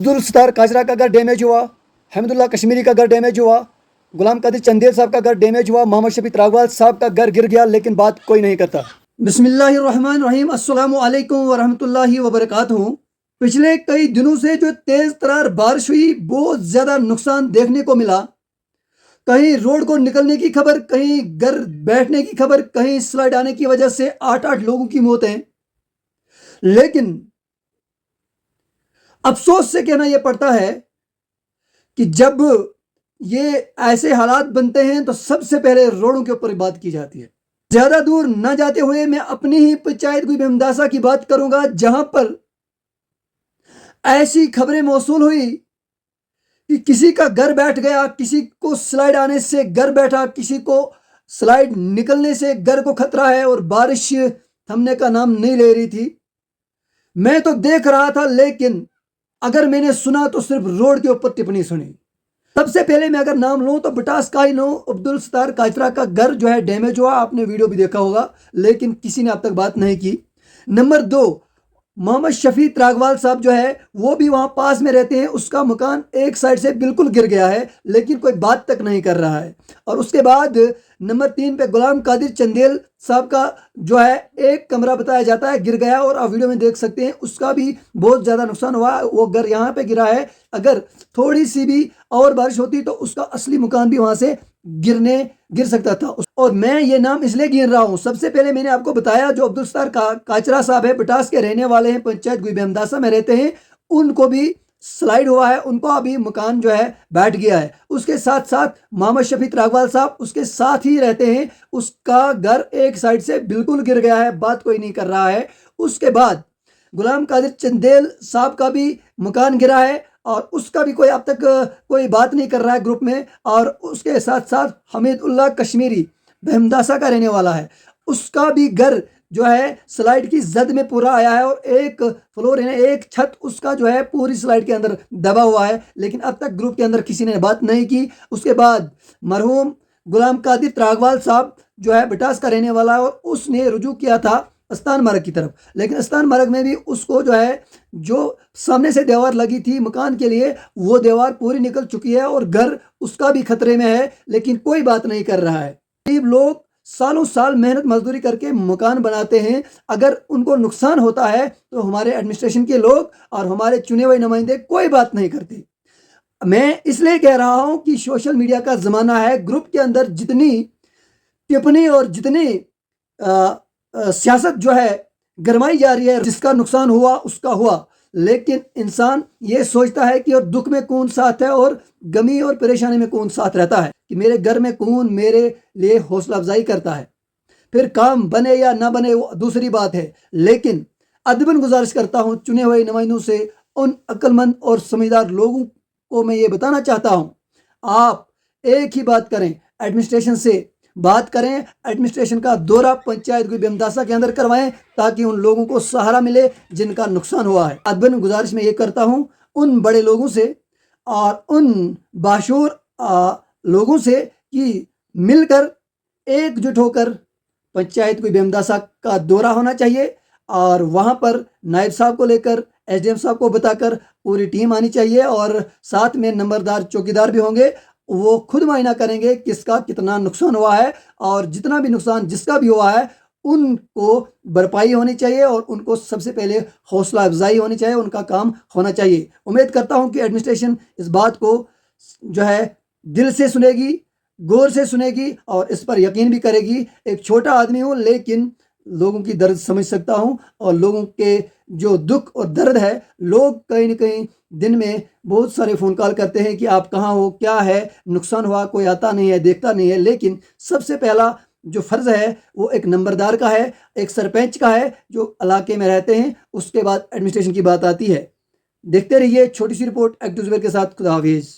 عبدالستار کاجرا کا گھر ڈیمیج ہوا، حمید اللہ کشمیری کا گھر ڈیمیج ہوا، غلام قادر چندیل صاحب کا گھر ڈیمیج ہوا، محمد شفیع تراغوال صاحب کا گھر گر گیا، لیکن بات کوئی نہیں کرتا۔ بسم اللہ الرحمن الرحیم، السلام علیکم ورحمۃ اللہ وبرکاتہ۔ پچھلے کئی دنوں سے جو تیز ترار بارش ہوئی، بہت زیادہ نقصان دیکھنے کو ملا۔ کہیں روڈ کو نکلنے کی خبر، کہیں گھر بیٹھنے کی خبر، کہیں سلائڈ آنے کی وجہ سے 8 لوگوں کی موتیں۔ لیکن افسوس سے کہنا یہ پڑتا ہے کہ جب یہ ایسے حالات بنتے ہیں تو سب سے پہلے روڈوں کے اوپر بات کی جاتی ہے۔ زیادہ دور نہ جاتے ہوئے میں اپنی ہی پنچایت گوئی بہمداسا کی بات کروں گا، جہاں پر ایسی خبریں موصول ہوئی کہ کسی کا گھر بیٹھ گیا، کسی کو سلائڈ آنے سے گھر بیٹھا، کسی کو سلائڈ نکلنے سے گھر کو خطرہ ہے، اور بارش تھمنے کا نام نہیں لے رہی تھی۔ میں تو دیکھ رہا تھا، لیکن اگر میں نے سنا تو صرف روڈ کے اوپر ٹپنی سنی۔ سب سے پہلے میں اگر نام لوں تو بٹاس کا ہی لوں، عبدالستار کاجرا کا گھر جو ہے ڈیمیج ہوا، آپ نے ویڈیو بھی دیکھا ہوگا، لیکن کسی نے اب تک بات نہیں کی۔ نمبر 2، محمد شفیع تراغوال صاحب جو ہے وہ بھی وہاں پاس میں رہتے ہیں، اس کا مکان ایک سائڈ سے بالکل گر گیا ہے، لیکن کوئی بات تک نہیں کر رہا ہے۔ اور اس کے بعد نمبر 3 پہ غلام قادر چندیل صاحب کا جو ہے ایک کمرہ بتایا جاتا ہے گر گیا، اور آپ ویڈیو میں دیکھ سکتے ہیں اس کا بھی بہت زیادہ نقصان ہوا۔ وہ گھر یہاں پہ گرا ہے، اگر تھوڑی سی بھی اور بارش ہوتی تو اس کا اصلی مکان بھی وہاں سے گر سکتا تھا۔ اور میں یہ نام اس لیے گن رہا ہوں، سب سے پہلے میں نے آپ کو بتایا جو عبدالستار کاجرا صاحب ہے، بٹاس کے رہنے والے ہیں، پنچایت گوئی بہمداسا میں رہتے ہیں، ان کو بھی سلائڈ ہوا ہے، ان کو ابھی مکان جو ہے بیٹھ گیا ہے۔ اس کے ساتھ ساتھ محمد شفیع تراغوال صاحب اس کے ساتھ ہی رہتے ہیں، اس کا گھر ایک سائڈ سے بالکل گر گیا ہے، بات کوئی نہیں کر رہا ہے۔ اس کے بعد غلام قادر چندیل صاحب کا بھی مکان گرا ہے، اور اس کا بھی کوئی اب تک کوئی بات نہیں کر رہا ہے گروپ میں۔ اور اس کے ساتھ ساتھ حمید اللہ کشمیری بہمداسا کا رہنے والا ہے، اس کا بھی گھر جو ہے سلائڈ کی زد میں پورا آیا ہے، اور ایک فلور یعنی ایک چھت اس کا جو ہے پوری سلائڈ کے اندر دبا ہوا ہے، لیکن اب تک گروپ کے اندر کسی نے بات نہیں کی۔ اس کے بعد مرحوم غلام قادر تراغوال صاحب جو ہے بٹاس کا رہنے والا ہے، اور اس نے رجوع کیا تھا استان مرگ کی طرف، لیکن استان مرگ میں بھی اس کو جو ہے جو سامنے سے دیوار لگی تھی مکان کے لیے، وہ دیوار پوری نکل چکی ہے، اور گھر اس کا بھی خطرے میں ہے، لیکن کوئی بات نہیں کر رہا ہے۔ غریب لوگ سالوں سال محنت مزدوری کر کے مکان بناتے ہیں، اگر ان کو نقصان ہوتا ہے تو ہمارے ایڈمنسٹریشن کے لوگ اور ہمارے چنے ہوئے نمائندے کوئی بات نہیں کرتے۔ میں اس لیے کہہ رہا ہوں کہ سوشل میڈیا کا زمانہ ہے، گروپ کے اندر جتنی ٹپنی اور جتنی سیاست جو ہے گرمائی جا رہی ہے، جس کا نقصان ہوا اس کا ہوا، لیکن انسان یہ سوچتا ہے کہ اور دکھ میں کون ساتھ ہے اور غمی اور پریشانی میں کون ساتھ رہتا ہے، کہ میرے گھر میں کون میرے لیے حوصلہ افزائی کرتا ہے۔ پھر کام بنے یا نہ بنے وہ دوسری بات ہے، لیکن ادباً گزارش کرتا ہوں چنے ہوئے نمائندوں سے، ان عقل مند اور سمجھدار لوگوں کو میں یہ بتانا چاہتا ہوں، آپ ایک ہی بات کریں، ایڈمنسٹریشن سے بات کریں، ایڈمنسٹریشن کا دورہ پنچایت گوئی بہمداسا کے اندر کروائیں، تاکہ ان لوگوں کو سہارا ملے جن کا نقصان ہوا ہے۔ ادباً گزارش میں یہ کرتا ہوں ان بڑے لوگوں سے اور ان باشعور لوگوں سے کہ مل کر ایک جٹ ہو کر پنچایت گوئی بہمداسا کا دورہ ہونا چاہیے، اور وہاں پر نائب صاحب کو لے کر ایس ڈی ایم صاحب کو بتا کر پوری ٹیم آنی چاہیے، اور ساتھ میں نمبردار چوکیدار بھی ہوں گے، وہ خود معائنہ کریں گے کس کا کتنا نقصان ہوا ہے، اور جتنا بھی نقصان جس کا بھی ہوا ہے ان کو بھرپائی ہونی چاہیے، اور ان کو سب سے پہلے حوصلہ افزائی ہونی چاہیے، ان کا کام ہونا چاہیے۔ امید کرتا ہوں کہ ایڈمنسٹریشن اس بات کو جو ہے دل سے سنے گی، غور سے سنے گی، اور اس پر یقین بھی کرے گی۔ ایک چھوٹا آدمی ہوں، لیکن لوگوں کی درد سمجھ سکتا ہوں، اور لوگوں کے جو دکھ اور درد ہے، لوگ کہیں نہ کہیں دن میں بہت سارے فون کال کرتے ہیں کہ آپ کہاں ہو، کیا ہے، نقصان ہوا، کوئی آتا نہیں ہے، دیکھتا نہیں ہے، لیکن سب سے پہلا جو فرض ہے وہ ایک نمبردار کا ہے، ایک سرپنچ کا ہے جو علاقے میں رہتے ہیں، اس کے بعد ایڈمنسٹریشن کی بات آتی ہے۔ دیکھتے رہیے چھوٹی سی رپورٹ ایکٹو زبیر کے ساتھ۔ خدا حافظ۔